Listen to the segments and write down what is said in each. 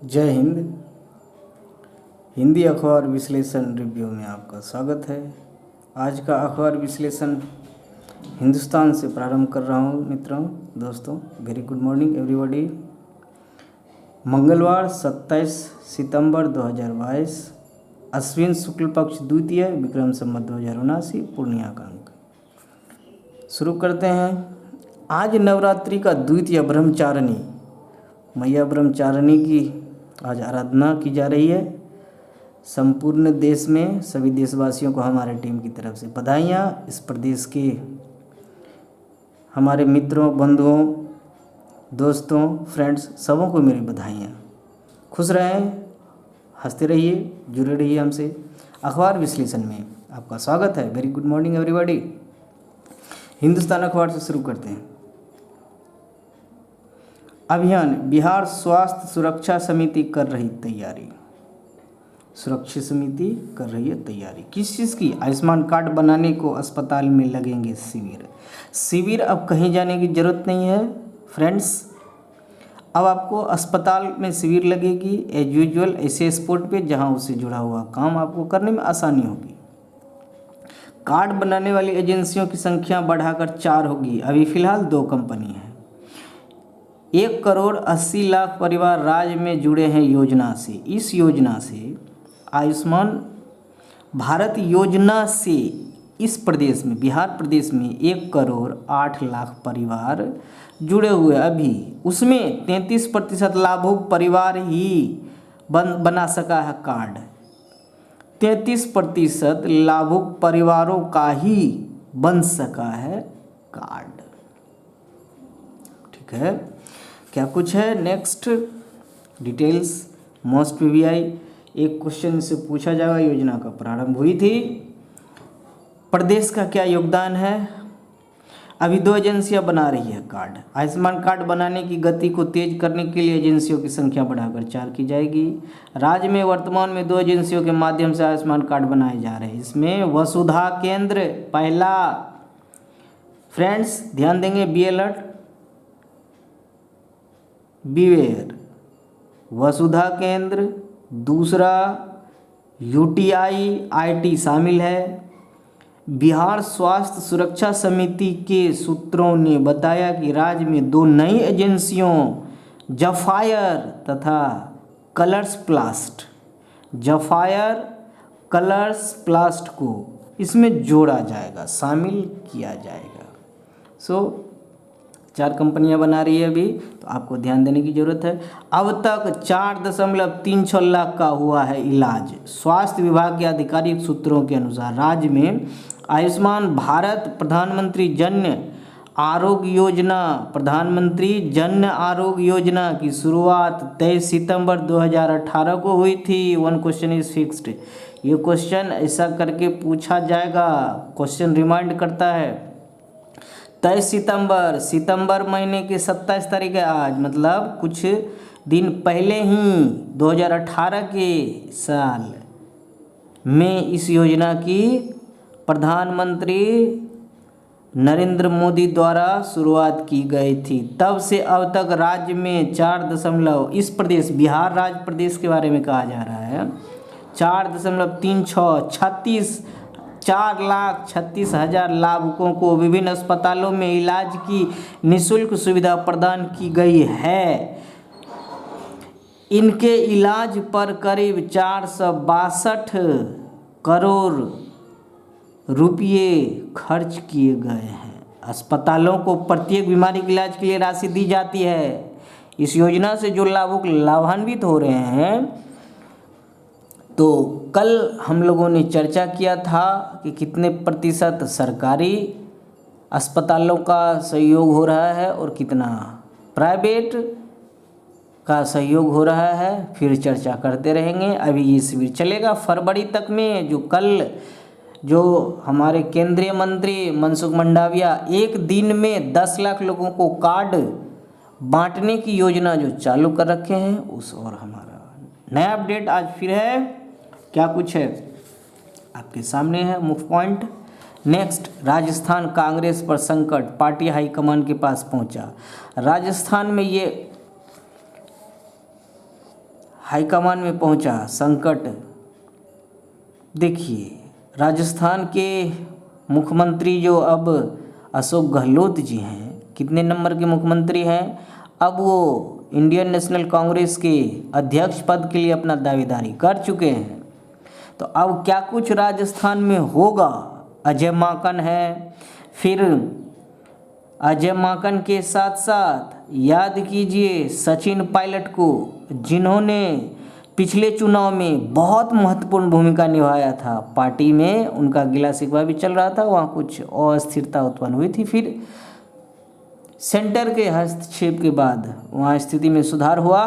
जय हिंद। हिंदी अखबार विश्लेषण रिव्यू में आपका स्वागत है। आज का अखबार विश्लेषण हिंदुस्तान से प्रारंभ कर रहा हूँ मित्रों, दोस्तों। Very good morning everybody. मंगलवार 27 सितंबर 2022, अश्विन शुक्ल पक्ष द्वितीय, विक्रम संवत 2079, पूर्णिया का अंक। शुरू करते हैं। आज नवरात्रि का द्वितीय ब्रह्मचारिणी मैया ब्रह्मचारिणी की आज आराधना की जा रही है। संपूर्ण देश में सभी देशवासियों को हमारे टीम की तरफ से बधाइयाँ। इस प्रदेश के हमारे मित्रों, बंधुओं, दोस्तों, फ्रेंड्स सबों को मेरी बधाइयाँ। खुश रहें, हंसते रहिए, जुड़े रहिए हमसे। अखबार विश्लेषण में आपका स्वागत है। Very good morning everybody. Hindustan अखबार से शुरू करते हैं। अभियान बिहार स्वास्थ्य सुरक्षा समिति कर रही तैयारी। सुरक्षा समिति कर रही है तैयारी किस चीज़ की? आयुष्मान कार्ड बनाने को अस्पताल में लगेंगे शिविर। अब कहीं जाने की ज़रूरत नहीं है फ्रेंड्स। अब आपको अस्पताल में शिविर लगेगी एज यूजुअल, ऐसे स्पॉट पे जहां उससे जुड़ा हुआ काम आपको करने में आसानी होगी। कार्ड बनाने वाली एजेंसियों की संख्या बढ़ाकर 4 होगी। अभी फ़िलहाल 2 कंपनी है। 1,80,00,000 परिवार राज्य में जुड़े हैं योजना से। इस योजना से, आयुष्मान भारत योजना से इस प्रदेश में, बिहार प्रदेश में 1,08,00,000 परिवार जुड़े हुए। अभी उसमें 33% लाभुक परिवार ही बना सका है कार्ड। 33% लाभुक परिवारों का ही बन सका है कार्ड। ठीक है, क्या कुछ है नेक्स्ट डिटेल्स। मोस्ट पीवीआई एक क्वेश्चन से पूछा जाएगा। योजना का प्रारंभ हुई थी, प्रदेश का क्या योगदान है। अभी 2 एजेंसियां बना रही है कार्ड। आयुष्मान कार्ड बनाने की गति को तेज करने के लिए एजेंसियों की संख्या बढ़ाकर 4 की जाएगी। राज्य में वर्तमान में 2 एजेंसियों के माध्यम से आयुष्मान कार्ड बनाए जा रहे हैं। इसमें वसुधा केंद्र पहला, फ्रेंड्स ध्यान देंगे, बी अलर्ट, बीवेयर, वसुधा केंद्र। दूसरा यूटीआई आईटी शामिल है। बिहार स्वास्थ्य सुरक्षा समिति के सूत्रों ने बताया कि राज्य में 2 नई एजेंसियों जफायर तथा कलर्स प्लास्ट को इसमें जोड़ा जाएगा, शामिल किया जाएगा। 4 कंपनियां बना रही है अभी, तो आपको ध्यान देने की ज़रूरत है। अब तक 4.36 लाख का हुआ है इलाज। स्वास्थ्य विभाग के आधिकारिक सूत्रों के अनुसार राज्य में आयुष्मान भारत प्रधानमंत्री जन आरोग्य योजना की शुरुआत 23 सितंबर 2018 को हुई थी। 1 क्वेश्चन इज फिक्स्ड। ये क्वेश्चन ऐसा करके पूछा जाएगा। क्वेश्चन रिमाइंड करता है 23 सितंबर महीने की 27 तारीख है आज, मतलब कुछ दिन पहले ही 2018 के साल में इस योजना की प्रधानमंत्री नरेंद्र मोदी द्वारा शुरुआत की गई थी। तब से अब तक राज्य में 4 बिहार राज्य प्रदेश के बारे में कहा जा रहा है, 4,36,00,000 लाभुकों को विभिन्न अस्पतालों में इलाज की निःशुल्क सुविधा प्रदान की गई है। इनके इलाज पर करीब 462 करोड़ रुपये खर्च किए गए हैं। अस्पतालों को प्रत्येक बीमारी के इलाज के लिए राशि दी जाती है। इस योजना से जो लाभुक लाभान्वित हो रहे हैं, तो कल हम लोगों ने चर्चा किया था कि कितने प्रतिशत सरकारी अस्पतालों का सहयोग हो रहा है और कितना प्राइवेट का सहयोग हो रहा है। फिर चर्चा करते रहेंगे। अभी ये शिविर चलेगा फरवरी तक में। जो हमारे केंद्रीय मंत्री मनसुख मंडाविया एक दिन में 10 लाख लोगों को कार्ड बांटने की योजना जो चालू कर रखे हैं, उस और हमारा नया अपडेट आज फिर है। क्या कुछ है आपके सामने है मुख्य पॉइंट। नेक्स्ट, राजस्थान कांग्रेस पर संकट, पार्टी हाईकमान के पास पहुंचा। राजस्थान में ये हाईकमान में पहुंचा संकट। देखिए राजस्थान के मुख्यमंत्री जो अब अशोक गहलोत जी हैं, कितने नंबर के मुख्यमंत्री हैं? अब वो इंडियन नेशनल कांग्रेस के अध्यक्ष पद के लिए अपना दावेदारी कर चुके हैं। तो अब क्या कुछ राजस्थान में होगा? अजय माकन है, फिर अजय माकन के साथ साथ याद कीजिए सचिन पायलट को, जिन्होंने पिछले चुनाव में बहुत महत्वपूर्ण भूमिका निभाया था। पार्टी में उनका गिला शिकवा भी चल रहा था, वहाँ कुछ अस्थिरता उत्पन्न हुई थी, फिर सेंटर के हस्तक्षेप के बाद वहाँ स्थिति में सुधार हुआ।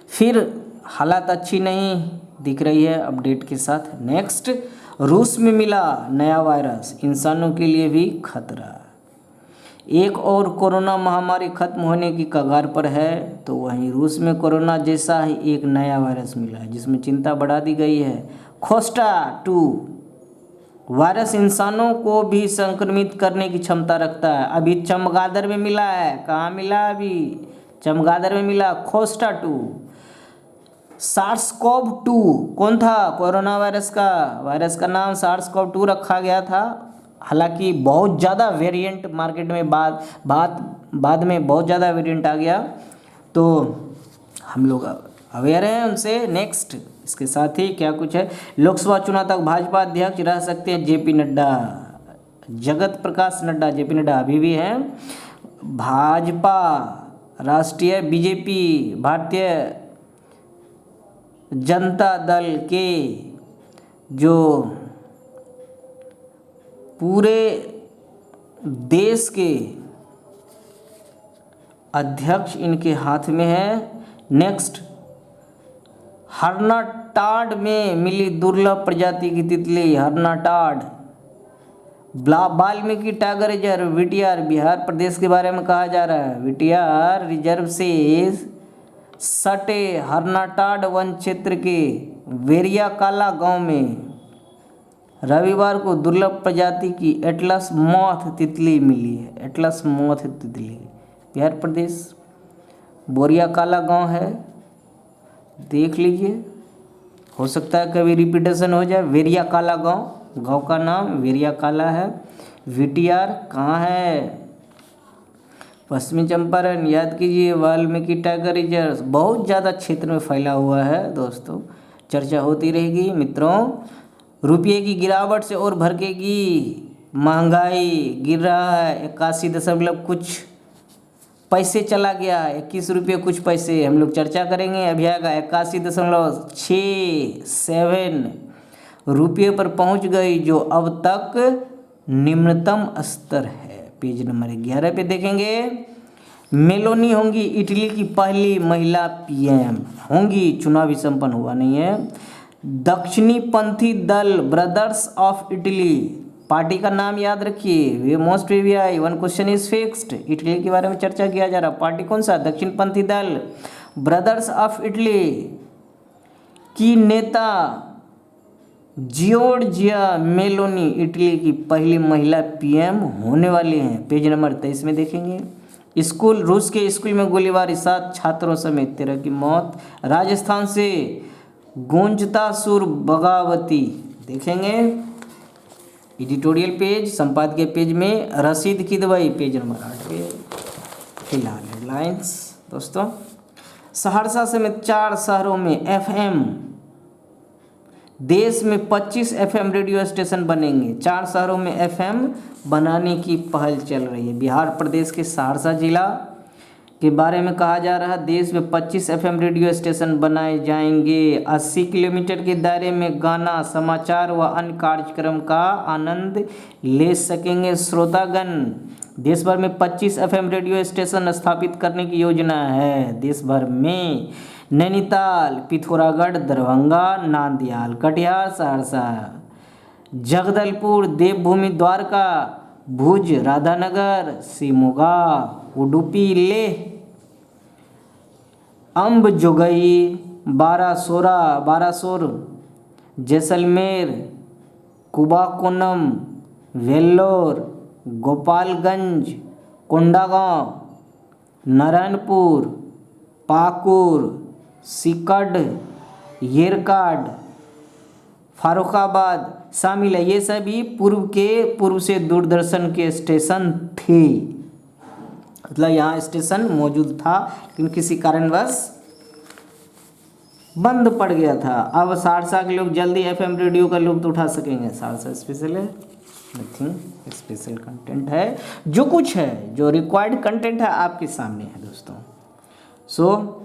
फिर हालात अच्छी नहीं दिख रही है अपडेट के साथ। नेक्स्ट, रूस में मिला नया वायरस, इंसानों के लिए भी खतरा। एक और कोरोना महामारी खत्म होने की कगार पर है, तो वहीं रूस में कोरोना जैसा ही एक नया वायरस मिला है, जिसमें चिंता बढ़ा दी गई है। खोस्टा 2 वायरस इंसानों को भी संक्रमित करने की क्षमता रखता है। अभी चमगादड़ में मिला है। कहाँ मिला? अभी चमगादड़ में मिला खोस्टा 2। सार्स-कोव-2 कौन था? कोरोना वायरस का नाम सार्स-कोव-2 रखा गया था। हालांकि बहुत ज़्यादा वेरिएंट मार्केट में बाद में बहुत ज़्यादा वेरिएंट आ गया, तो हम लोग अवेयर हैं उनसे। नेक्स्ट, इसके साथ ही क्या कुछ है? लोकसभा चुनाव तक भाजपा अध्यक्ष रह सकते हैं जेपी नड्डा। जगत प्रकाश नड्डा, जेपी नड्डा अभी भी हैं। भाजपा राष्ट्रीय बीजेपी भारतीय जनता दल के जो पूरे देश के अध्यक्ष इनके हाथ में है। नेक्स्ट, हरनाटाड में मिली दुर्लभ प्रजाति की तितली। Harnatand Valmiki tiger reserve VTR Bihar प्रदेश के बारे में कहा जा रहा है। वीटीआर रिजर्व से सटे हरनाटाड वन क्षेत्र के वेरियाकाला गांव में रविवार को दुर्लभ प्रजाति की एटलस मॉथ तितली मिली है। एटलस मॉथ तितली बिहार प्रदेश बोरियाकाला गांव है, देख लीजिए, हो सकता है कभी रिपीटेशन हो जाए। वेरियाकाला गांव का नाम वेरियाकाला है। वीटीआर कहाँ है? पश्चिमी चंपारण। याद कीजिए वाल्मीकि टाइगर रिजर्व बहुत ज़्यादा क्षेत्र में फैला हुआ है। दोस्तों चर्चा होती रहेगी। मित्रों, रुपये की गिरावट से और भड़केगी महंगाई। गिर रहा है 81 दशमलव कुछ पैसे चला गया है, 21 रुपये कुछ पैसे। हम लोग चर्चा करेंगे। अभी आएगा 81.67 रुपये पर पहुंच गई, जो अब तक निम्नतम स्तर है। पेज नंबर 11 पे देखेंगे। मेलोनी होंगी इटली की पहली महिला पीएम होंगी। चुनाव भी संपन्न हुआ नहीं है। दक्षिणी पंथी दल ब्रदर्स ऑफ इटली, पार्टी का नाम याद रखिए। वे most VVI one question is fixed. Italy के बारे में चर्चा किया जा रहा। पार्टी कौन सा? दक्षिण पंथी दल ब्रदर्स ऑफ इटली की नेता जियोर्जिया मेलोनी इटली की पहली महिला पीएम होने वाली हैं। पेज नंबर 23 में देखेंगे। रूस के स्कूल में गोलीबारी, 7 छात्रों समेत 13 की मौत। राजस्थान से गूंजता सुर बगावती, देखेंगे एडिटोरियल पेज, संपादकीय पेज में। रशीद किदवई पेज नंबर 8 पे। फिलहाल हेडलाइंस दोस्तों, सहरसा समेत 4 शहरों में एफएम, देश में 25 एफएम रेडियो स्टेशन बनेंगे। 4 शहरों में एफएम बनाने की पहल चल रही है। बिहार प्रदेश के सहरसा जिला के बारे में कहा जा रहा है। देश में 25 एफएम रेडियो स्टेशन बनाए जाएंगे। 80 किलोमीटर के दायरे में गाना, समाचार व अन्य कार्यक्रम का आनंद ले सकेंगे श्रोतागण। देश भर में 25 एफएम रेडियो स्टेशन स्थापित करने की योजना है। देश भर में नैनीताल, पिथौरागढ़, दरभंगा, नांदयाल, कटिहार, सहरसा, जगदलपुर, देवभूमि द्वारका, भुज, राधानगर, शिमोगा, उडुपी, लेह, अंबजोगई, बारासोर, जैसलमेर, कुंभकोणम, वेल्लोर, गोपालगंज, कोंडागांव, नारायणपुर, पाकुर, सीकड, येरकाड, फारुखाबाद शामिल है। ये सभी पूर्व से दूरदर्शन के स्टेशन थे, मतलब यहाँ स्टेशन मौजूद था लेकिन किसी कारणवश बंद पड़ गया था। अब सहरसा के लोग जल्दी एफएम रेडियो का लुत्फ उठा सकेंगे। सहरसा स्पेशल है, नथिंग स्पेशल कंटेंट है, जो कुछ है, जो रिक्वायर्ड कंटेंट है आपके सामने है दोस्तों। सो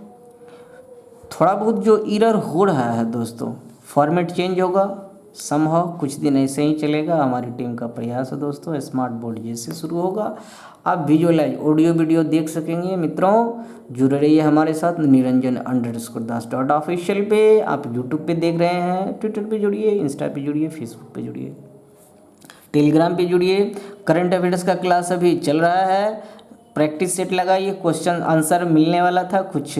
थोड़ा बहुत जो एरर हो रहा है दोस्तों, फॉर्मेट चेंज होगा संभव, कुछ दिन ऐसे ही चलेगा। हमारी टीम का प्रयास है दोस्तों, स्मार्ट बोर्ड जैसे शुरू होगा आप विजुअलाइज ऑडियो वीडियो देख सकेंगे। मित्रों जुड़े रहिए हमारे साथ niranjan_das.official पे। आप यूट्यूब पे देख रहे हैं, ट्विटर पे जुड़िए, इंस्टा पे जुड़िए, फेसबुक पे जुड़िए, टेलीग्राम पे जुड़िए। करंट अफेयर्स का क्लास अभी चल रहा है, प्रैक्टिस सेट लगाइए, क्वेश्चन आंसर मिलने वाला था, कुछ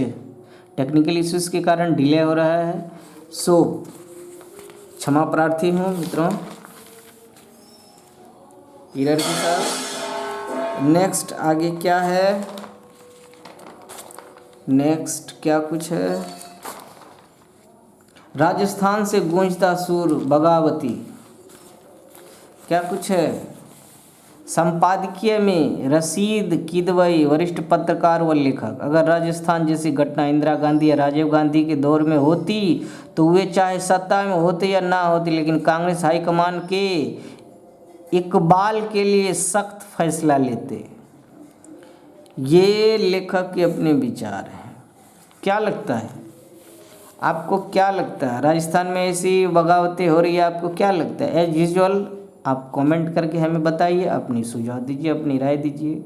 टेक्निकल इश्यूज़ के कारण डिले हो रहा है, सो क्षमा प्रार्थी हूँ मित्रों एरर के साथ। नेक्स्ट आगे क्या है, नेक्स्ट क्या कुछ है, राजस्थान से गूंजता सुर बगावती, क्या कुछ है। संपादकीय में रशीद किदवई वरिष्ठ पत्रकार व लेखक। अगर राजस्थान जैसी घटना इंदिरा गांधी या राजीव गांधी के दौर में होती तो वे चाहे सत्ता में होते या ना होते, लेकिन कांग्रेस हाईकमान के इकबाल के लिए सख्त फैसला लेते। ये लेखक के अपने विचार हैं। क्या लगता है आपको, क्या लगता है राजस्थान में ऐसी बगावतें हो रही है, आपको क्या लगता है? एज यूजुअल आप कमेंट करके हमें बताइए, अपनी सुझाव दीजिए, अपनी राय दीजिए।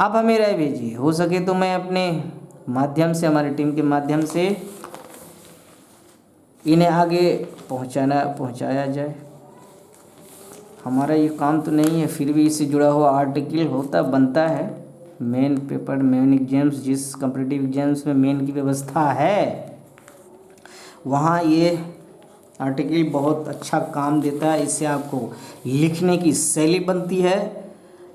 आप हमें राय भेजिए, हो सके तो मैं अपने माध्यम से, हमारी टीम के माध्यम से इन्हें आगे पहुंचाया जाए। हमारा ये काम तो नहीं है, फिर भी इससे जुड़ा हुआ आर्टिकल बनता है। मेन पेपर, मेन एग्जाम्स, जिस कॉम्पिटिटिव एग्जाम्स में मेन की व्यवस्था है वहाँ ये आर्टिकल बहुत अच्छा काम देता है। इससे आपको लिखने की शैली बनती है,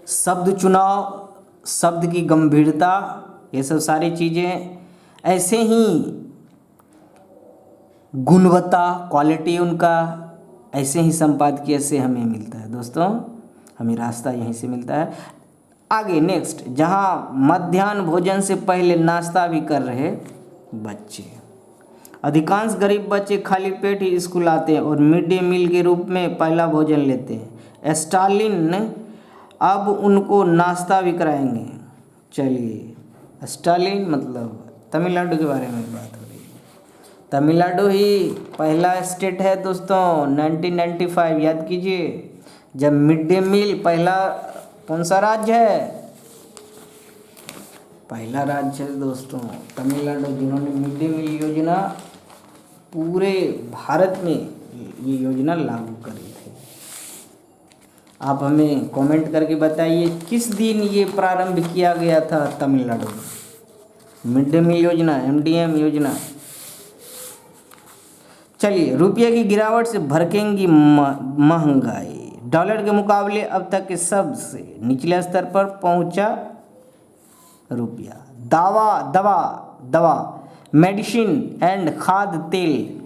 शब्द चुनाव, शब्द की गंभीरता, ये सब सारी चीज़ें, ऐसे ही गुणवत्ता, क्वालिटी उनका, ऐसे ही संपादकीय से हमें मिलता है दोस्तों, हमें रास्ता यहीं से मिलता है। आगे नेक्स्ट, जहाँ मध्याह्न भोजन से पहले नाश्ता भी कर रहे बच्चे। अधिकांश गरीब बच्चे खाली पेट ही स्कूल आते हैं और मिड डे मील के रूप में पहला भोजन लेते हैं। स्टालिन अब उनको नाश्ता भी कराएंगे। चलिए, स्टालिन मतलब तमिलनाडु के बारे में बात हो रही है। तमिलनाडु ही पहला स्टेट है दोस्तों, 1995 याद कीजिए, जब मिड डे मील पहला कौन सा राज्य है, पहला राज्य है दोस्तों तमिलनाडु, जिन्होंने मिड डे मील योजना पूरे भारत में ये योजना लागू करी थी। आप हमें कमेंट करके बताइए किस दिन ये प्रारंभ किया गया था तमिलनाडु में, मिड डे मील योजना, MDM योजना। चलिए, रुपये की गिरावट से भड़केंगी महंगाई। डॉलर के मुकाबले अब तक के सबसे निचले स्तर पर पहुंचा रुपया। दवा, मेडिसिन एंड खाद्य तेल,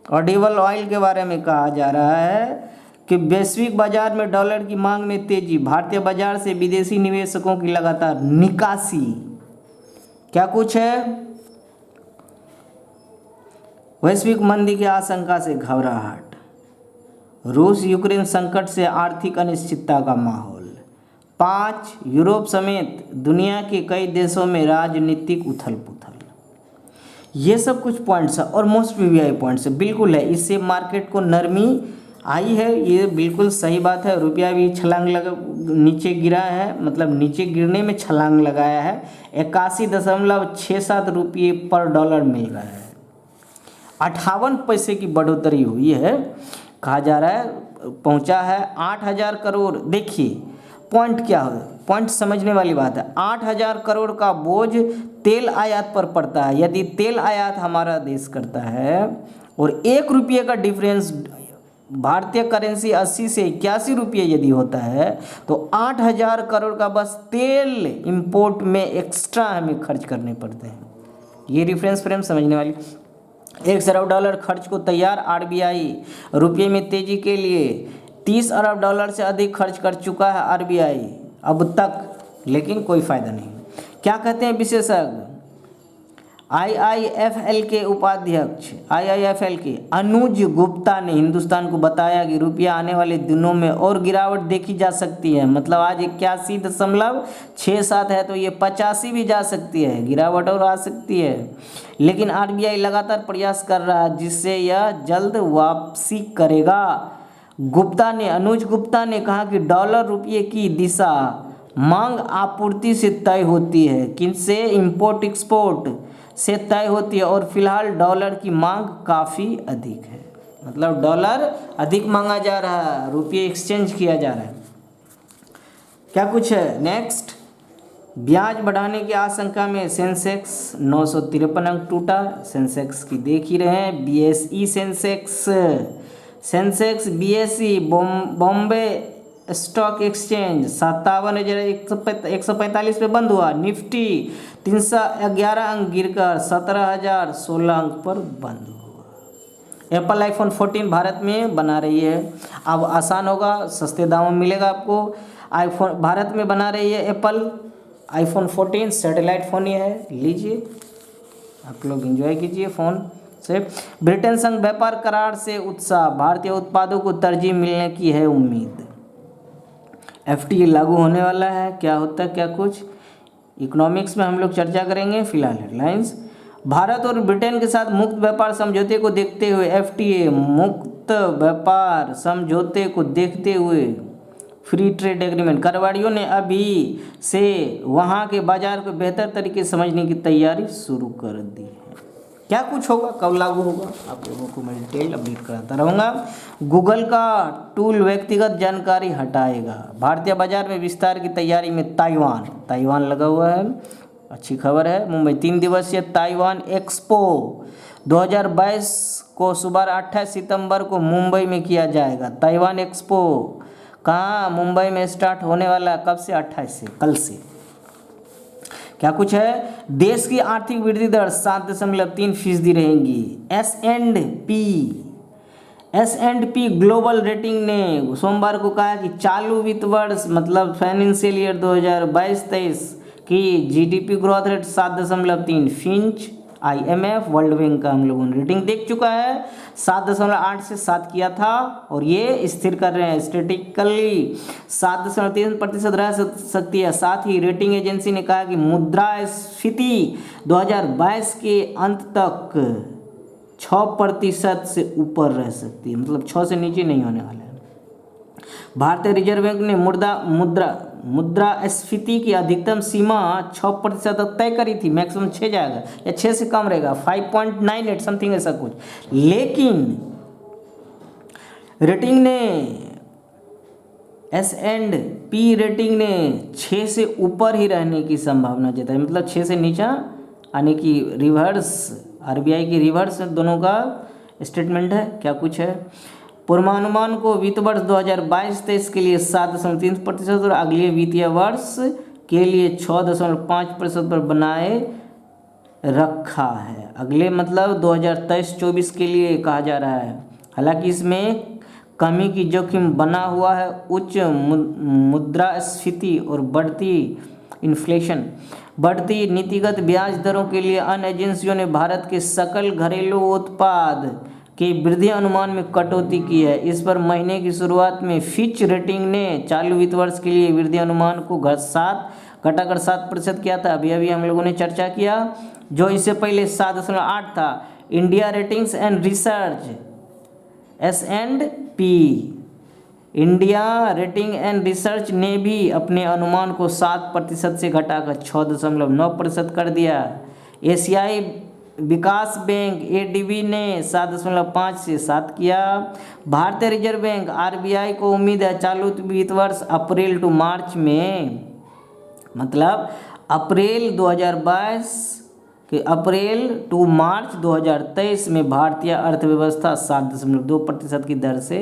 ऑलिव ऑयल के बारे में कहा जा रहा है कि वैश्विक बाजार में डॉलर की मांग में तेजी, भारतीय बाजार से विदेशी निवेशकों की लगातार निकासी। क्या कुछ है, वैश्विक मंदी की आशंका से घबराहट, रूस यूक्रेन संकट से आर्थिक अनिश्चितता का माहौल। 5, यूरोप समेत दुनिया के कई देशों में राजनीतिक उथल पुथल। ये सब कुछ पॉइंट्स है और मोस्ट वीवीआई पॉइंट्स है, बिल्कुल है। इससे मार्केट को नरमी आई है, ये बिल्कुल सही बात है। रुपया भी छलांग नीचे गिरा है, मतलब नीचे गिरने में छलांग लगाया है। 81.67 रुपये पर डॉलर मिल रहा है, 58 पैसे की बढ़ोतरी हुई है। कहा जा रहा है पहुंचा है 8,000 करोड़। देखिए पॉइंट क्या है, पॉइंट समझने वाली बात है। 8,000 करोड़ का बोझ तेल आयात पर पड़ता है। यदि तेल आयात हमारा देश करता है और 1 रुपये का डिफरेंस भारतीय करेंसी 80 से 81 रुपये यदि होता है तो 8,000 करोड़ का बस तेल इंपोर्ट में एक्स्ट्रा हमें खर्च करने पड़ते हैं। ये रेफरेंस फ्रेम समझने वाली। 1 अरब डॉलर खर्च को तैयार आरबीआई रुपये में तेजी के लिए 30 अरब डॉलर से अधिक खर्च कर चुका है आरबीआई अब तक, लेकिन कोई फ़ायदा नहीं। क्या कहते हैं विशेषज्ञ? आईआईएफएल के उपाध्यक्ष आईआईएफएल के अनुज गुप्ता ने हिंदुस्तान को बताया कि रुपया आने वाले दिनों में और गिरावट देखी जा सकती है। मतलब आज 81.67 है तो ये 85 भी जा सकती है, गिरावट और आ सकती है। लेकिन आरबीआई लगातार प्रयास कर रहा है जिससे यह जल्द वापसी करेगा। अनुज गुप्ता ने कहा कि डॉलर रुपये की दिशा मांग आपूर्ति से तय होती है, किनसे? इंपोर्ट एक्सपोर्ट से तय होती है और फिलहाल डॉलर की मांग काफ़ी अधिक है। मतलब डॉलर अधिक मांगा जा रहा है, रुपये एक्सचेंज किया जा रहा है। क्या कुछ है नेक्स्ट? ब्याज बढ़ाने की आशंका में सेंसेक्स 953 अंक टूटा। सेंसेक्स की देख ही रहे हैं, BSE Sensex BSE Bombay stock exchange 57,145 पे बंद हुआ। निफ्टी 311 अंक गिरकर 17,016 अंक पर बंद हुआ। एप्पल आईफोन 14 भारत में बना रही है। अब आसान होगा, सस्ते दामों में मिलेगा आपको। आईफोन भारत में बना रही है एप्पल आईफोन 14, सैटेलाइट फ़ोन ये है, लीजिए आप लोग एंजॉय कीजिए फ़ोन से। ब्रिटेन संग व्यापार करार से उत्साह, भारतीय उत्पादों को तरजीह मिलने की है उम्मीद। एफटीए लागू होने वाला है, क्या होता है क्या कुछ इकोनॉमिक्स में हम लोग चर्चा करेंगे। फिलहाल हेडलाइंस। भारत और ब्रिटेन के साथ मुक्त व्यापार समझौते को देखते हुए एफटीए मुक्त व्यापार समझौते को देखते हुए फ्री ट्रेड एग्रीमेंट कारोबारियों ने अभी से वहां के बाजार को बेहतर तरीके से समझने की तैयारी शुरू कर दी है। क्या कुछ होगा, कब लागू होगा, आप लोगों को मैं डिटेल अपडेट कराता रहूँगा। गूगल का टूल व्यक्तिगत जानकारी हटाएगा। भारतीय बाजार में विस्तार की तैयारी में ताइवान लगा हुआ है, अच्छी खबर है। मुंबई 3 दिवसीय ताइवान एक्सपो 2022 को सुबह 28 सितंबर को मुंबई में किया जाएगा। ताइवान एक्सपो कहाँ? मुंबई में स्टार्ट होने वाला, कब से? 28 से, कल से। क्या कुछ है? देश की आर्थिक वृद्धि दर 7.3% रहेंगी। S and P global rating ने सोमवार को कहा कि चालू वित्त वर्ष मतलब फाइनेंशियल ईयर 2022-23 की GDP growth rate 7.3। Finch IMF world bank का हम लोगों ने रेटिंग देख चुका है, 7.8 से 7 किया था और ये स्थिर कर रहे हैं। स्टेटिकली 7.3% रह सकती है। साथ ही रेटिंग एजेंसी ने कहा कि मुद्रास्फीति 2022 के अंत तक 6% से ऊपर रह सकती है, मतलब 6 से नीचे नहीं होने वाला है। भारतीय रिजर्व बैंक ने मुद्रास्फीति की अधिकतम सीमा 6% तक तय करी थी, मैक्सिमम 6 जाएगा या 6 से कम रहेगा, 5.98 समथिंग ऐसा कुछ। लेकिन रेटिंग ने एस&पी रेटिंग ने 6 से ऊपर ही रहने की संभावना जताई, मतलब 6 से नीचा यानी कि रिवर्स, आरबीआई की रिवर्स दोनों का स्टेटमेंट है। क्या कुछ है? पूर्वानुमान को वित्त वर्ष 2022-23 के लिए 7.3% और अगले वित्तीय वर्ष के लिए 6.5% पर बनाए रखा है। अगले मतलब 2023-24 के लिए कहा जा रहा है। हालांकि इसमें कमी की जोखिम बना हुआ है। उच्च मुद्रास्फीति और बढ़ती इन्फ्लेशन, बढ़ती नीतिगत ब्याज दरों के लिए अन्य एजेंसियों ने भारत के सकल घरेलू उत्पाद के वृद्धि अनुमान में कटौती की है। इस पर महीने की शुरुआत में फिच रेटिंग ने चालू वित्त वर्ष के लिए वृद्धि अनुमान को घटाकर 7% किया था। अभी हम लोगों ने चर्चा किया, जो इससे पहले 7.8 था। India ratings and research S&P India rating and research ने भी अपने अनुमान को 7% से घटाकर 6.9% कर दिया। एशियाई विकास बैंक एडीबी ने 7.5 से 7 किया। भारतीय रिजर्व बैंक आरबीआई को उम्मीद है चालू वित्त वर्ष अप्रैल टू मार्च में, मतलब अप्रैल 2022 कि अप्रैल टू मार्च 2023 में भारतीय अर्थव्यवस्था 7.2% की दर से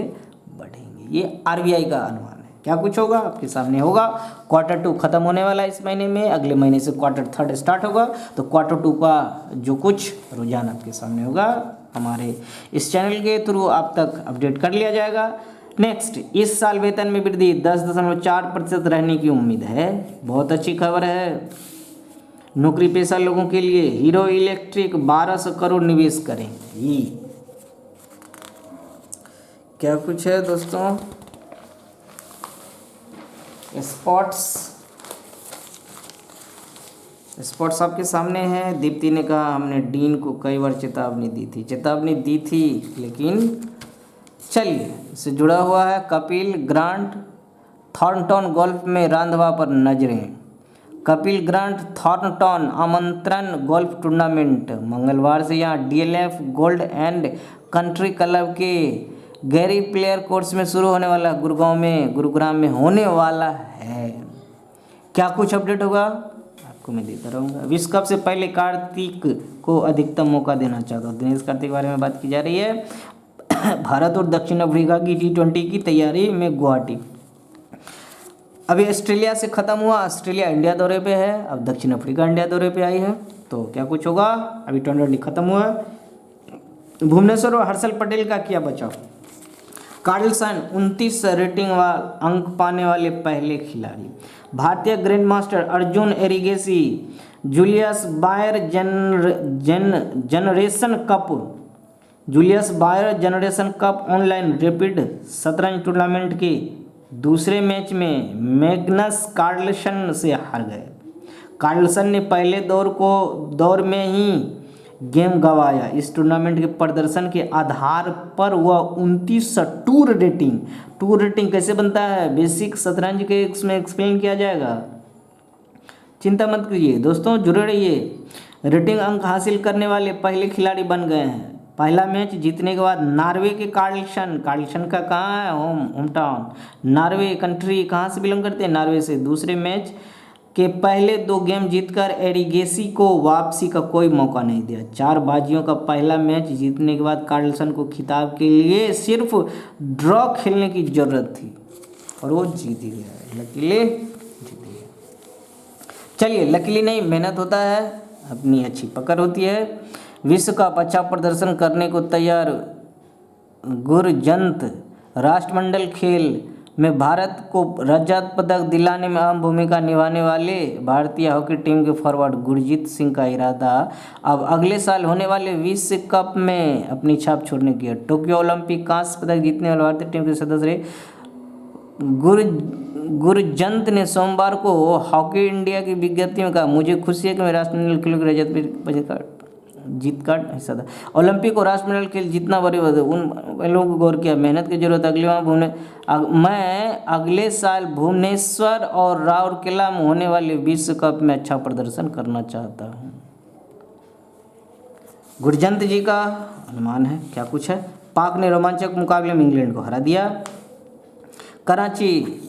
बढ़ेंगी। ये आरबीआई का अनुमान है। क्या कुछ होगा आपके सामने होगा। Q2 खत्म होने वाला है इस महीने में, अगले महीने से Q3 स्टार्ट होगा, तो Q2 का जो कुछ रुझान आपके सामने होगा हमारे इस चैनल के थ्रू आप तक अपडेट कर लिया जाएगा। नेक्स्ट, इस साल वेतन में वृद्धि 10.4% रहने की उम्मीद है। बहुत अच्छी खबर है। नौकरी पेशा लोगों के लिए हीरो इलेक्ट्रिक 1200 करोड़ निवेश करेंगी। क्या कुछ है दोस्तों। स्पोर्ट्स आपके सामने है। दीप्ति ने कहा हमने डीन को कई बार चेतावनी दी थी लेकिन चलिए, इससे जुड़ा हुआ है कपिल ग्रांट थॉर्नटन गोल्फ में रांधवा पर नजरें। कपिल ग्रांट थॉर्नटन आमंत्रण गोल्फ टूर्नामेंट मंगलवार से यहाँ DLF gold and country club के गैरी प्लेयर कोर्स में शुरू होने वाला गुरुग्राम में होने वाला है। क्या कुछ अपडेट होगा आपको मैं देता रहूँगा। विश्व कप से पहले कार्तिक को अधिकतम मौका देना चाहता हूँ। दिनेश कार्तिक के बारे में बात की जा रही है। भारत और दक्षिण अफ्रीका की T20 की तैयारी में गुवाहाटी। अभी ऑस्ट्रेलिया से ख़त्म हुआ, ऑस्ट्रेलिया इंडिया दौरे पे है, अब दक्षिण अफ्रीका इंडिया दौरे पे आई है। तो क्या कुछ होगा। अभी T20 खत्म हुआ है। भुवनेश्वर और हर्षल पटेल का किया बचाव। कार्लसन 29 रेटिंग अंक पाने वाले पहले खिलाड़ी। भारतीय grandmaster Arjun Erigaisi Julius Baer Generation Cup online rapid शतरंज टूर्नामेंट के दूसरे मैच में मैग्नस कार्लसन से हार गए। कार्लसन ने पहले दौर में ही गेम गंवाया। इस टूर्नामेंट के प्रदर्शन के आधार पर वह 29 टूर रेटिंग कैसे बनता है बेसिक शतरंज के इसमें एक्सप्लेन किया जाएगा। चिंता मत कीजिए दोस्तों, जुड़े रहिए। रेटिंग अंक हासिल करने वाले पहले खिलाड़ी बन गए हैं। पहला मैच जीतने के बाद नॉर्वे के कार्लसन का कहाँ है होम टाउन, नॉर्वे कंट्री कहाँ से बिलोंग करते हैं, नॉर्वे से। दूसरे मैच के पहले 2 गेम जीतकर एरिगेसी को वापसी का कोई मौका नहीं दिया। 4 बाजियों का पहला मैच जीतने के बाद कार्लसन को खिताब के लिए सिर्फ ड्रॉ खेलने की जरूरत थी और वो जीत ही गया। लकीली जीत गया। चलिए, लकीली नहीं, मेहनत होता है, अपनी अच्छी पकड़ होती है। विश्व कप अच्छा प्रदर्शन करने को तैयार गुरजंत राष्ट्रमंडल खेल में भारत को रजत पदक दिलाने में अहम भूमिका निभाने वाले भारतीय हॉकी टीम के फॉरवर्ड गुरजीत सिंह का इरादा अब अगले साल होने वाले विश्व कप में अपनी छाप छोड़ने की है। टोक्यो ओलंपिक कांस्य पदक जीतने वाले भारतीय टीम के सदस्य गुरजंत ने सोमवार को हॉकी इंडिया की विज्ञप्ति में कहा, मुझे खुशी है कि मैं राष्ट्रमंडल खेलों की रजत जीत का हिस्सा था। ओलंपिक और राष्ट्रमंडल खेल जितना बड़े उन लोगों को गौर किया। मेहनत की जरूरत मैं अगले साल भुवनेश्वर और राउरकेला में होने वाले विश्व कप में अच्छा प्रदर्शन करना चाहता हूँ। गुरजंत जी का अनुमान है। क्या कुछ है। पाक ने रोमांचक मुकाबले में इंग्लैंड को हरा दिया। कराची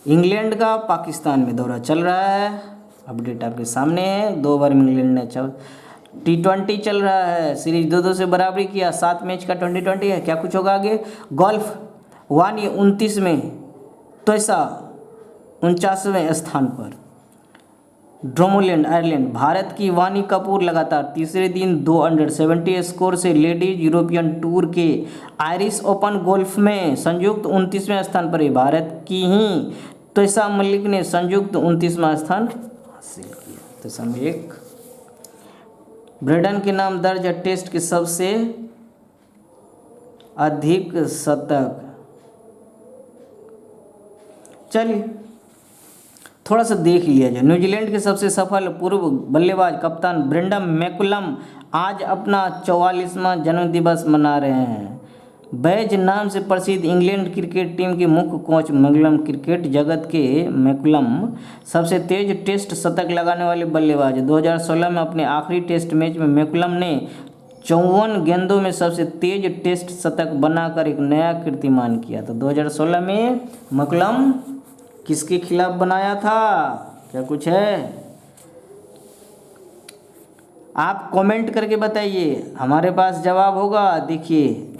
इंग्लैंड का पाकिस्तान में दौरा चल रहा है। अपडेट आपके सामने है। 2 बार इंग्लैंड ने अच्छा T20 चल रहा है। सीरीज 2-2 से बराबरी किया। 7 मैच का 2020 है। क्या कुछ होगा आगे। गोल्फ वानी 29 में तोसा 49वें स्थान पर। ड्रोमोलैंड आयरलैंड भारत की वानी कपूर लगातार तीसरे दिन 2 अंडर 70 स्कोर से लेडीज यूरोपियन टूर के आयरिश ओपन गोल्फ में संयुक्त 29वें स्थान पर है। भारत की ही तोसा मलिक ने संयुक्त 29वां स्थान हासिल किया। तो समय 1 ब्रेडन के नाम दर्ज है टेस्ट के सबसे अधिक शतक। चलिए थोड़ा सा देख लिया जाए। न्यूजीलैंड के सबसे सफल पूर्व बल्लेबाज कप्तान ब्रेंडन मैकुलम आज अपना 44वां जन्मदिवस मना रहे हैं। बैज नाम से प्रसिद्ध इंग्लैंड क्रिकेट टीम के मुख्य कोच मैकुलम क्रिकेट जगत के मैकुलम सबसे तेज टेस्ट शतक लगाने वाले बल्लेबाज। 2016 में अपने आखिरी टेस्ट मैच में मैकुलम ने 54 गेंदों में सबसे तेज टेस्ट शतक बनाकर एक नया कीर्तिमान किया। तो 2016 में मैकुलम किसके खिलाफ बनाया था। क्या कुछ है। आप कमेंट करके बताइए, हमारे पास जवाब होगा। देखिए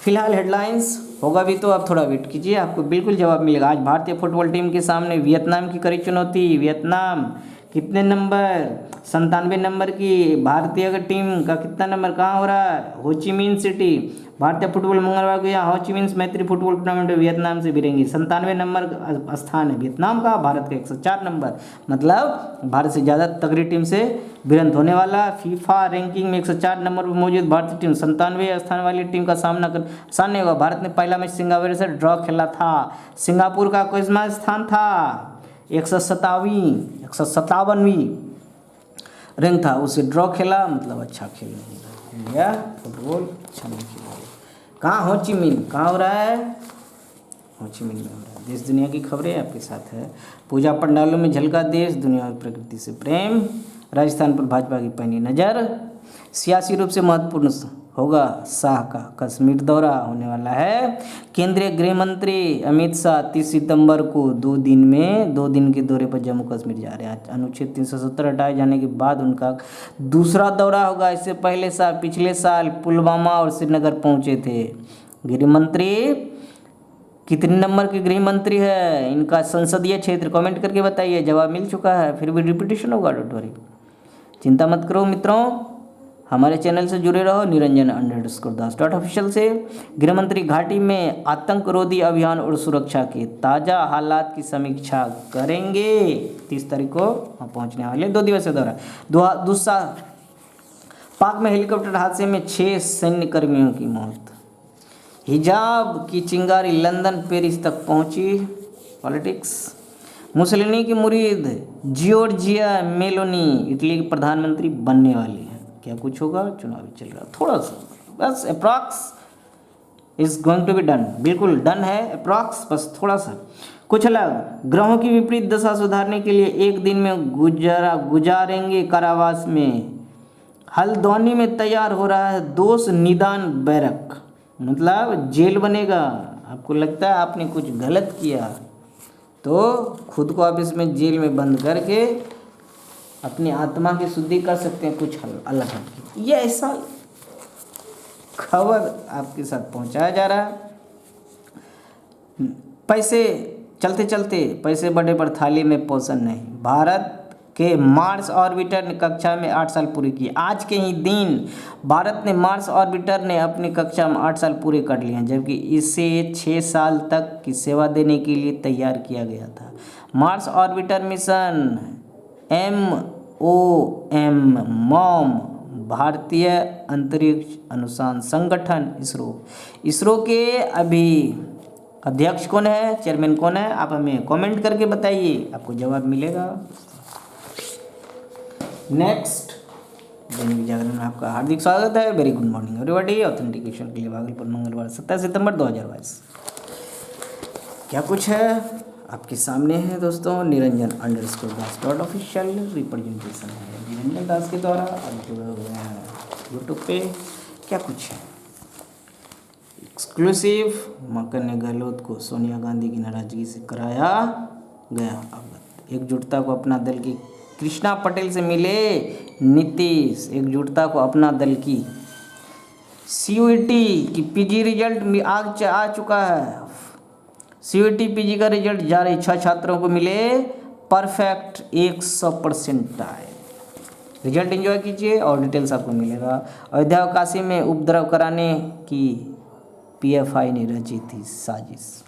फिलहाल हेडलाइंस होगा भी तो आप थोड़ा वेट कीजिए, आपको बिल्कुल जवाब मिलेगा। आज भारतीय फुटबॉल टीम के सामने वियतनाम की कड़ी चुनौती। वियतनाम कितने नंबर, 97 नंबर की भारतीय टीम का कितना नंबर कहाँ हो रहा है, हो ची मिन्ह सिटी। भारतीय फुटबॉल मंगलवार को यहाँ हो ची मिन्ह मैत्री फुटबॉल टूर्नामेंट में वियतनाम से भिड़ेंगी। 97 नंबर का स्थान है वियतनाम का, भारत का 104 नंबर, मतलब भारत से ज़्यादा तगड़ी टीम से भिड़ंत होने वाला। फीफा रैंकिंग में 104 नंबर पर मौजूद भारतीय टीम 97वें स्थान वाली टीम का सामना कर आसान नहीं होगा। भारत ने पहला मैच सिंगापुर से ड्रॉ खेला था। सिंगापुर का कितना स्थान था, 157वीं रैंक था, उसे ड्रॉ खेला, मतलब अच्छा खेल नहीं रहा, फुटबॉल अच्छा नहीं खेला। कहाँ हो ची मिन्ह, कहाँ हो रहा है, हो ची मिन्ह में हो रहा है। देश दुनिया की खबरें आपके साथ है। पूजा पंडालों में झलका देश, दुनिया और प्रकृति से प्रेम। राजस्थान पर भाजपा की पैनी नज़र। सियासी रूप से महत्वपूर्ण होगा शाह का कश्मीर दौरा होने वाला है। केंद्रीय गृह मंत्री अमित शाह 30 सितंबर को 2 दिन के दौरे पर जम्मू कश्मीर जा रहे हैं। अनुच्छेद 370 हटाए जाने के बाद उनका दूसरा दौरा होगा। इससे पहले पिछले साल पुलवामा और श्रीनगर पहुंचे थे। गृह मंत्री कितने नंबर के गृह मंत्री है, इनका संसदीय क्षेत्र कमेंट करके बताइए, जवाब मिल चुका है, फिर भी रिपीटेशन होगा, डोंट वरी, चिंता मत करो मित्रों। हमारे चैनल से जुड़े रहो niranjan_das.official से। गृहमंत्री घाटी में आतंकरोधी अभियान और सुरक्षा के ताज़ा हालात की समीक्षा करेंगे। 30 तारीख को वहाँ पहुँचने वाले। 2 दिवसीय दौरा। दूसरा, पाक में हेलीकॉप्टर हादसे में 6 सैन्य कर्मियों की मौत। हिजाब की चिंगारी लंदन पेरिस तक पहुंची। पॉलिटिक्स, मुसलिनी की मुरीद जियोर्जिया मेलोनी इटली की प्रधानमंत्री बनने वाली है। क्या कुछ होगा, चुनाव चल रहा, थोड़ा सा बस approx is going to be done, बिल्कुल डन है अप्रॉक्स, बस थोड़ा सा। कुछ अलग, ग्रहों की विपरीत दशा सुधारने के लिए 1 दिन में गुजारेंगे कारावास में। हल्द्वानी में तैयार हो रहा है दोष निदान बैरक, मतलब जेल बनेगा। आपको लगता है आपने कुछ गलत किया तो खुद को आप इसमें जेल में बंद करके अपनी आत्मा की शुद्धि कर सकते हैं, कुछ अलग हटके। ये ऐसा खबर आपके साथ पहुंचाया जा रहा है। पैसे चलते चलते पैसे बड़े पर थाली में पोषण नहीं। भारत के मार्स ऑर्बिटर ने कक्षा में 8 साल पूरे किए। आज के ही दिन भारत ने मार्स ऑर्बिटर ने अपनी कक्षा में 8 साल पूरे कर लिए हैं, जबकि इसे 6 साल तक की सेवा देने के लिए तैयार किया गया था। मार्स ऑर्बिटर मिशन MOM भारतीय अंतरिक्ष अनुसंधान संगठन इसरो के अभी अध्यक्ष कौन है, चेयरमैन कौन है, आप हमें कमेंट करके बताइए, आपको जवाब मिलेगा। नेक्स्ट, दैनिक जागरण में आपका हार्दिक स्वागत है। Very good morning everybody. Authentication के लिए भागलपुर मंगलवार 27 सितंबर 2022। क्या कुछ है आपके सामने है दोस्तों। niranjan_das.official रिप्रेजेंटेशन है निरंजन दास के द्वारा। अब जुड़े हुए हैं यूट्यूब पे। क्या कुछ है एक्सक्लूसिव, मकर ने गहलोत को सोनिया गांधी की नाराजगी से कराया गया अवगत। एकजुटता को अपना दल की कृष्णा पटेल से मिले नीतीश। एकजुटता को अपना दल की CUET की PG रिजल्ट आ चुका है। CUET PG का रिजल्ट जारी, 6 छात्रों को मिले परफेक्ट 100% रिजल्ट एंजॉय कीजिए और डिटेल्स आपको मिलेगा। अयोध्या और काशी में उपद्रव कराने की PFI ने रची थी साजिश।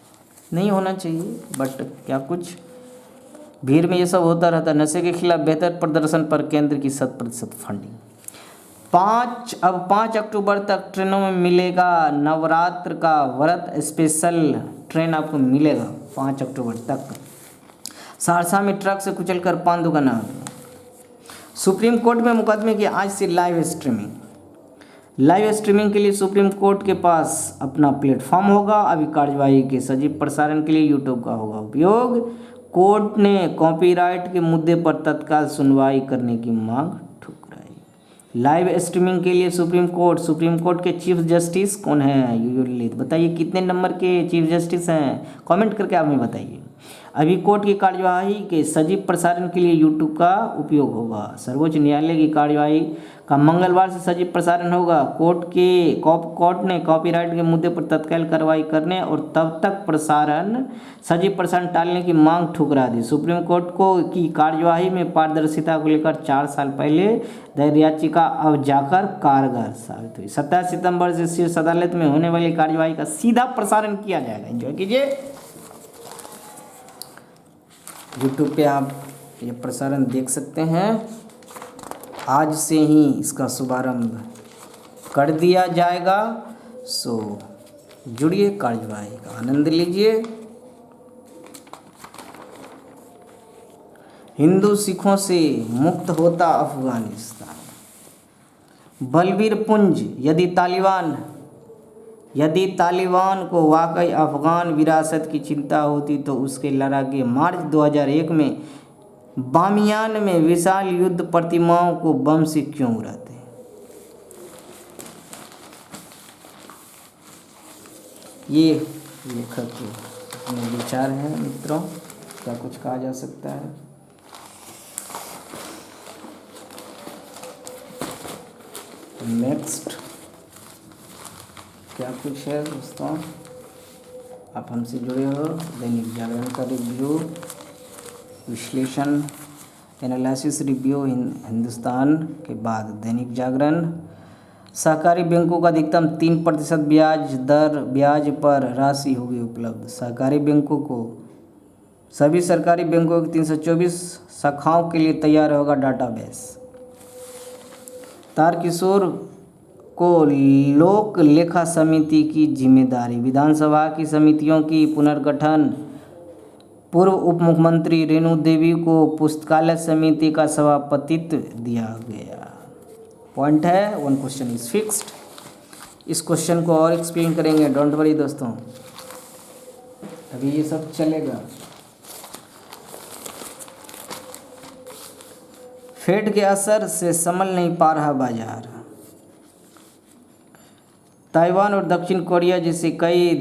नहीं होना चाहिए, बट क्या कुछ भीड़ में ये सब होता रहता। नशे के खिलाफ बेहतर प्रदर्शन पर केंद्र की 100% फंडिंग। 5 अक्टूबर तक ट्रेनों में मिलेगा नवरात्र का व्रत स्पेशल ट्रेन, आपको मिलेगा 5 अक्टूबर तक। सहरसा में ट्रक से कुचलकर 5 दुकाना। सुप्रीम कोर्ट में मुकदमे की आज से लाइव स्ट्रीमिंग के लिए सुप्रीम कोर्ट के पास अपना प्लेटफॉर्म होगा। अभी कार्यवाही के सजीव प्रसारण के लिए यूट्यूब का होगा उपयोग। कोर्ट ने कॉपीराइट के मुद्दे पर तत्काल सुनवाई करने की मांग ठुकराई। लाइव स्ट्रीमिंग के लिए सुप्रीम कोर्ट के चीफ जस्टिस कौन है, यूयू ललित। बताइए कितने नंबर के चीफ जस्टिस हैं, कमेंट करके आप हमें बताइए। अभी कोर्ट की कार्यवाही के सजीव प्रसारण के लिए यूट्यूब का उपयोग होगा। सर्वोच्च न्यायालय की कार्यवाही का मंगलवार से सजीव प्रसारण होगा। कोर्ट ने कॉपीराइट के मुद्दे पर तत्काल कार्रवाई करने और तब तक सजीव प्रसारण टालने की मांग ठुकरा दी। सुप्रीम कोर्ट को की कार्यवाही में पारदर्शिता को लेकर 4 साल पहले दायर याचिका अब जाकर कारगर साबित हुई। 27 सितंबर से शीर्ष अदालत में होने वाली कार्यवाही का सीधा प्रसारण किया जाएगा। एंजॉय कीजिए। यूट्यूब पे आप ये प्रसारण देख सकते हैं। आज से ही इसका शुभारंभ कर दिया जाएगा। सो जुड़िए, कार्यवाही का आनंद लीजिए। हिंदू सिखों से मुक्त होता अफगानिस्तान। बलबीर पुंज, यदि तालिबान को वाकई अफगान विरासत की चिंता होती तो उसके लड़ाके मार्च 2001 में बामियान में विशाल युद्ध प्रतिमाओं को बम से क्यों उड़ाते। ये लेखक के अपने विचार हैं मित्रों, क्या कुछ कहा जा सकता है। नेक्स्ट क्या कुछ है दोस्तों, आप हमसे जुड़े हो। दैनिक जागरण का रिव्यू, विश्लेषण, एनालिसिस रिव्यू हिंदुस्तान के बाद दैनिक जागरण। सहकारी बैंकों का अधिकतम 3% ब्याज पर राशि होगी उपलब्ध। सभी सरकारी बैंकों की 324 शाखाओं के लिए तैयार होगा डाटाबेस। तारकिशोर को लोक लेखा समिति की जिम्मेदारी। विधानसभा की समितियों की पुनर्गठन। पूर्व उप मुख्यमंत्री रेणु देवी को पुस्तकालय समिति का सभापतित्व दिया गया। पॉइंट है, वन क्वेश्चन इज फिक्स्ड। इस क्वेश्चन को और एक्सप्लेन करेंगे, डोंट वरी दोस्तों, अभी ये सब चलेगा। फेड के असर से संभल नहीं पा रहा बाजार। ताइवान और दक्षिण कोरिया जैसे कई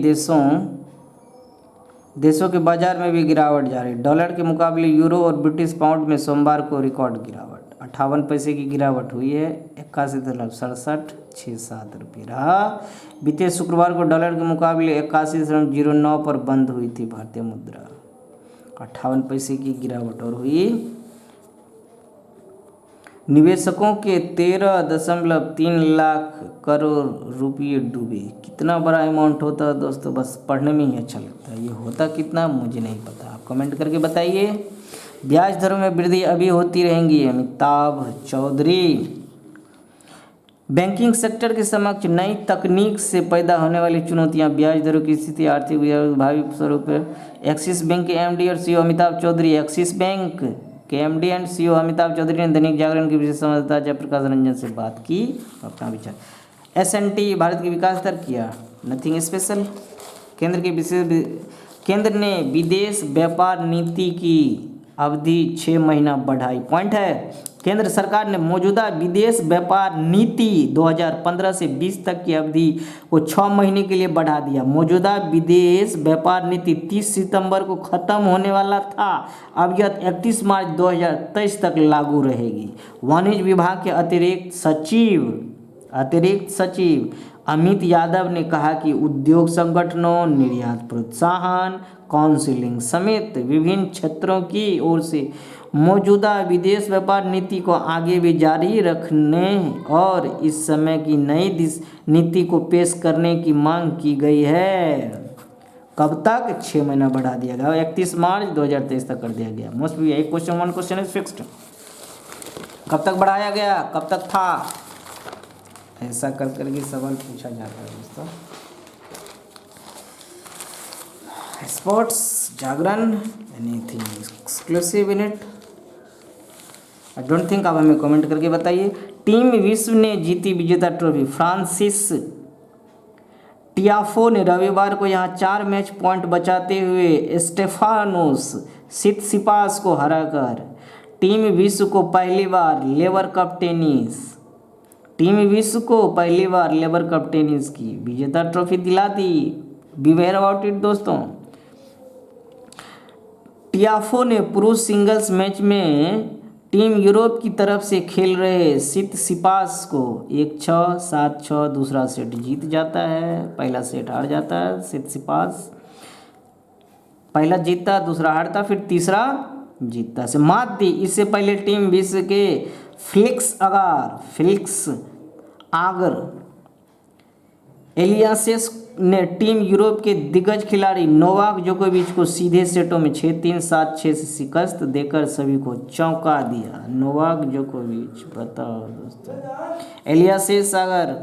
देशों के बाजार में भी गिरावट जारी। डॉलर के मुकाबले यूरो और ब्रिटिश पाउंड में सोमवार को रिकॉर्ड गिरावट, 58 पैसे की गिरावट हुई है। 81.67 रुपये रहा। बीते शुक्रवार को डॉलर के मुकाबले 81.09 पर बंद हुई थी भारतीय मुद्रा। 58 पैसे की गिरावट और हुई। निवेशकों के 13.3 लाख करोड़ रुपये डूबे। कितना बड़ा अमाउंट होता है दोस्तों, बस पढ़ने में ही अच्छा लगता है। ये होता कितना मुझे नहीं पता, आप कमेंट करके बताइए। ब्याज दरों में वृद्धि अभी होती रहेंगी। अमिताभ चौधरी। बैंकिंग सेक्टर के समक्ष नई तकनीक से पैदा होने वाली चुनौतियां। ब्याज दरों की स्थिति, आर्थिक भावी स्वरूप। एक्सिस बैंक के एमडी और CEO Amitabh Chaudhary. Axis bank के MD and CEO Amitabh Chaudhary ने दैनिक जागरण के विशेष संवाददाता जयप्रकाश रंजन से बात की, अपना विचार। एसएनटी भारत की विकास दर किया, नथिंग स्पेशल। केंद्र ने विदेश व्यापार नीति की अवधि 6 महीना बढ़ाई। पॉइंट है, केंद्र सरकार ने मौजूदा विदेश व्यापार नीति 2015 से 20 तक की अवधि को 6 महीने के लिए बढ़ा दिया। मौजूदा विदेश व्यापार नीति 30 सितंबर को खत्म होने वाला था, अब यह 31 मार्च 2023 तक लागू रहेगी। वाणिज्य विभाग के अतिरिक्त सचिव अमित यादव ने कहा कि उद्योग संगठनों, निर्यात प्रोत्साहन काउंसिलिंग समेत विभिन्न क्षेत्रों की ओर से मौजूदा विदेश व्यापार नीति को आगे भी जारी रखने और इस समय की नई नीति को पेश करने की मांग की गई है। कब तक? 6 महीना बढ़ा दिया गया, 31 मार्च 2023 तक कर दिया गया। मोस्ट भी एक question, one question is fixed. कब तक बढ़ाया गया, कब तक था, ऐसा कर करके सवाल पूछा जाता है दोस्तों। Sports Jagran, anything exclusive in it, I don't think. आप हमें कमेंट करके बताइए। टीम विश्व ने जीती विजेता ट्रॉफी। फ्रांसिस टियाफो ने रविवार को यहां 4 मैच पॉइंट बचाते हुए स्टेफानोस सितसिपास को हराकर टीम विश्व को पहली बार लेबर कप टेनिस की विजेता ट्रॉफी दिला दी। बी वेयर अबाउट इट दोस्तों। टियाफो ने पुरुष सिंगल्स मैच में टीम यूरोप की तरफ से खेल रहे सितसिपास को 1-6, 7-6 दूसरा सेट जीत जाता है। पहला सेट हार जाता है सितसिपास, पहला जीतता, दूसरा हारता, फिर तीसरा जीतता से मात दी। इससे पहले टीम विश्व के फेलिक्स आगर एलियासेस ने टीम यूरोप के दिग्गज खिलाड़ी नोवाक जोकोविच को सीधे सेटों में 6-3, 7-6 से शिकस्त देकर सभी को चौंका दिया। नोवाक जोकोविच, बताओ दोस्तों, एलियासेस आगर